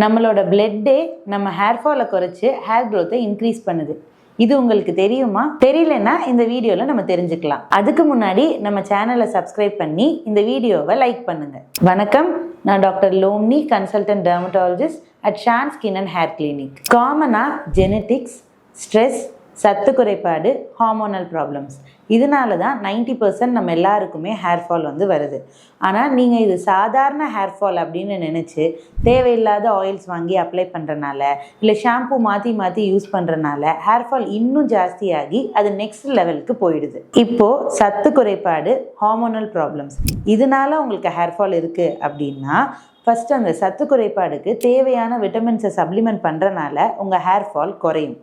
நம்மளோட பிளட்டே நம்ம ஹேர் ஃபாலை குறைச்சி ஹேர் க்ரோத்தை இன்க்ரீஸ் பண்ணுது. இது உங்களுக்கு தெரியுமா? தெரியலன்னா இந்த வீடியோவில் நம்ம தெரிஞ்சுக்கலாம். அதுக்கு முன்னாடி நம்ம சேனலை சப்ஸ்கிரைப் பண்ணி இந்த வீடியோவை லைக் பண்ணுங்க. வணக்கம், நான் டாக்டர் லோம்னி, consultant dermatologist at Shan skin and hair clinic. காமனாக ஜெனட்டிக்ஸ், ஸ்ட்ரெஸ், சத்து குறைபாடு, ஹார்மோனல் ப்ராப்ளம்ஸ், இதனால தான் 90% நம்ம எல்லாருக்குமே ஹேர் ஃபால் வருது. ஆனால் நீங்கள் இது சாதாரண ஹேர் ஃபால் அப்படின்னு நினச்சி தேவையில்லாத ஆயில்ஸ் வாங்கி அப்ளை பண்ணுறனால, இல்லை ஷாம்பு மாற்றி மாற்றி யூஸ் பண்ணுறனால ஹேர் ஃபால் இன்னும் ஜாஸ்தியாகி அது நெக்ஸ்ட் லெவலுக்கு போயிடுது. இப்போது சத்து குறைபாடு, ஹார்மோனல் ப்ராப்ளம்ஸ், இதனால உங்களுக்கு ஹேர் ஃபால் இருக்குது அப்படின்னா ஃபஸ்ட்டு அந்த சத்து குறைபாடுக்கு தேவையான விட்டமின்ஸை சப்ளிமெண்ட் பண்ணுறனால உங்கள் ஹேர் ஃபால் குறையும்.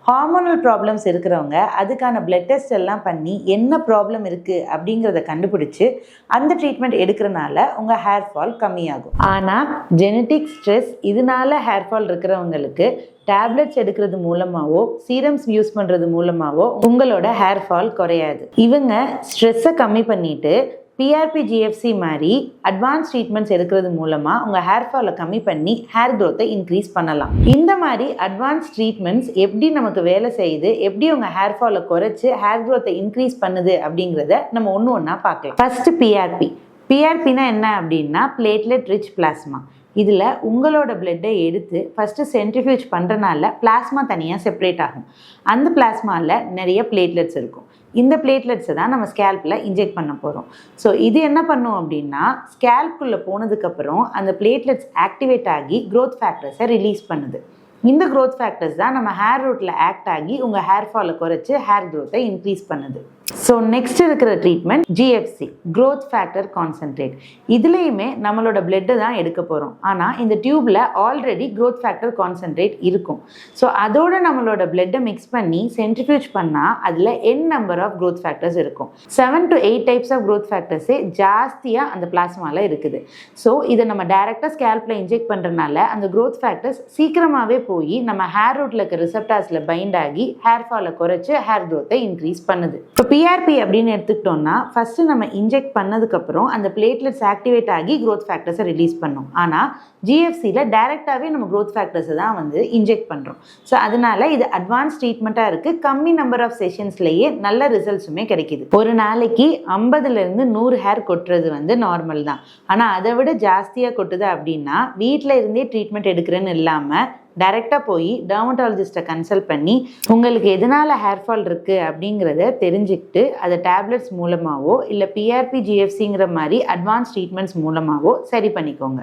ஹார்மோனல் ப்ராப்ளம்ஸ் இருக்கிறவங்க அதுக்கான பிளட் டெஸ்ட் எல்லாம் பண்ணி என்ன ப்ராப்ளம் இருக்குது அப்படிங்கிறத கண்டுபிடிச்சி அந்த ட்ரீட்மெண்ட் எடுக்கிறனால உங்கள் ஹேர் ஃபால் கம்மியாகும். ஆனால் ஜெனட்டிக், ஸ்ட்ரெஸ், இதனால ஹேர் ஃபால் இருக்கிறவங்களுக்கு டேப்லெட்ஸ் எடுக்கிறது மூலமாகவோ சீரம்ஸ் யூஸ் பண்ணுறது மூலமாகவோ உங்களோட ஹேர் ஃபால் குறையாது. இவங்க ஸ்ட்ரெஸ்ஸை கம்மி பண்ணிவிட்டு பிஆர்பி, ஜிஎஃப்சி மாதிரி அட்வான்ஸ் ட்ரீட்மெண்ட்ஸ் எடுக்கிறது மூலமாக உங்கள் ஹேர் ஃபாலை கம்மி பண்ணி ஹேர் க்ரோத்தை இன்க்ரீஸ் பண்ணலாம். இந்த மாதிரி அட்வான்ஸ் ட்ரீட்மெண்ட்ஸ் எப்படி நமக்கு வேலை செய்யுது, எப்படி உங்கள் ஹேர் ஃபாலை குறைச்சி ஹேர் க்ரோத்தை இன்க்ரீஸ் பண்ணுது அப்படிங்கிறத நம்ம ஒன்று ஒன்றா பார்க்கலாம். First PRP. பிஆர்பினா என்ன அப்படின்னா பிளேட்லெட் ரிச் பிளாஸ்மா. இதில் உங்களோட பிளட்டை எடுத்து ஃபஸ்ட்டு சென்ட்ரிஃபியூஜ் பண்ணுறனால பிளாஸ்மா தனியாக செப்பரேட் ஆகும். அந்த பிளாஸ்மாவில் நிறைய பிளேட்லெட்ஸ் இருக்கும். இந்த பிளேட்லெட்ஸை தான் நம்ம ஸ்கேல்பில் இன்ஜெக்ட் பண்ண போகிறோம். ஸோ இது என்ன பண்ணும் அப்படின்னா ஸ்கேல்ப்குள்ளே போனதுக்கப்புறம் அந்த பிளேட்லெட்ஸ் ஆக்டிவேட் ஆகி க்ரோத் ஃபேக்டர்ஸை ரிலீஸ் பண்ணுது. இந்த க்ரோத் ஃபேக்டர்ஸ் தான் நம்ம ஹேர் ரூட்டில் ஆக்ட் ஆகி உங்கள் ஹேர் ஃபாலை குறைச்சி ஹேர் க்ரோத்தை இன்க்ரீஸ் பண்ணுது. ஸோ நெக்ஸ்ட் இருக்கிற treatment GFC, growth factor concentrate. இதுலேயுமே நம்மளோட பிளட்டை தான் எடுக்க போகிறோம். ஆனால் இந்த டியூப்பில் ஆல்ரெடி க்ரோத் ஃபேக்டர் கான்சன்ட்ரேட் இருக்கும். ஸோ அதோட நம்மளோட பிளட்டை மிக்ஸ் பண்ணி சென்ட்ரிஃபியூஜ் பண்ணால் அதில் n number of growth factors இருக்கும். 7 to 8 டைப்ஸ் ஆஃப் க்ரோத் ஃபேக்டர்ஸே ஜாஸ்தியாக அந்த பிளாஸ்மாவில் இருக்குது. ஸோ இதை நம்ம டைரெக்டாக ஸ்கேல்பில் இன்ஜெக்ட் பண்ணுறதுனால அந்த க்ரோத் ஃபேக்டர்ஸ் சீக்கிரமாகவே போய் நம்ம ஹேர் ரூட்டில் இருக்க ரிசெப்டார்ஸில் பைண்ட் ஆகி ஹேர் ஃபாலை குறைச்சி ஹேர் க்ரோத்தை இன்க்ரீஸ் பண்ணுது. இப்போ பிஆர்பி அப்படின்னு எடுத்துக்கிட்டோம்னா ஃபஸ்ட்டு நம்ம இன்ஜெக்ட் பண்ணதுக்கப்புறம் அந்த பிளேட்லெட்ஸ் ஆக்டிவேட் ஆகி க்ரோத் ஃபேக்டர்ஸை ரிலீஸ் பண்ணோம். ஆனால் ஜிஎஃப்சியில் டைரெக்டாகவே நம்ம க்ரோத் ஃபேக்டர்ஸை தான் இன்ஜெக்ட் பண்ணுறோம். ஸோ அதனால இது அட்வான்ஸ் ட்ரீட்மெண்ட்டாக இருக்குது. கம்மி நம்பர் ஆஃப் செஷன்ஸ்லேயே நல்ல ரிசல்ட்ஸுமே கிடைக்கிது. ஒரு நாளைக்கு 50லேருந்து 100 ஹேர் கொட்டுறது நார்மல் தான். ஆனால் அதை விட ஜாஸ்தியாக கொட்டுது அப்படின்னா வீட்டில் இருந்தே ட்ரீட்மெண்ட் எடுக்கிறேன்னு இல்லாமல் டைரெக்டாக போய் டெர்மட்டாலஜிஸ்ட்டை கன்சல்ட் பண்ணி உங்களுக்கு எதனால் ஹேர் ஃபால் இருக்குது அப்படிங்கிறத தெரிஞ்சுக்கிட்டு அதை டேப்லெட்ஸ் மூலமாகவோ இல்லை பிஆர்பி, ஜிஎஃப்சிங்கிற மாதிரி அட்வான்ஸ் ட்ரீட்மெண்ட்ஸ் மூலமாகவோ சரி பண்ணிக்கோங்க.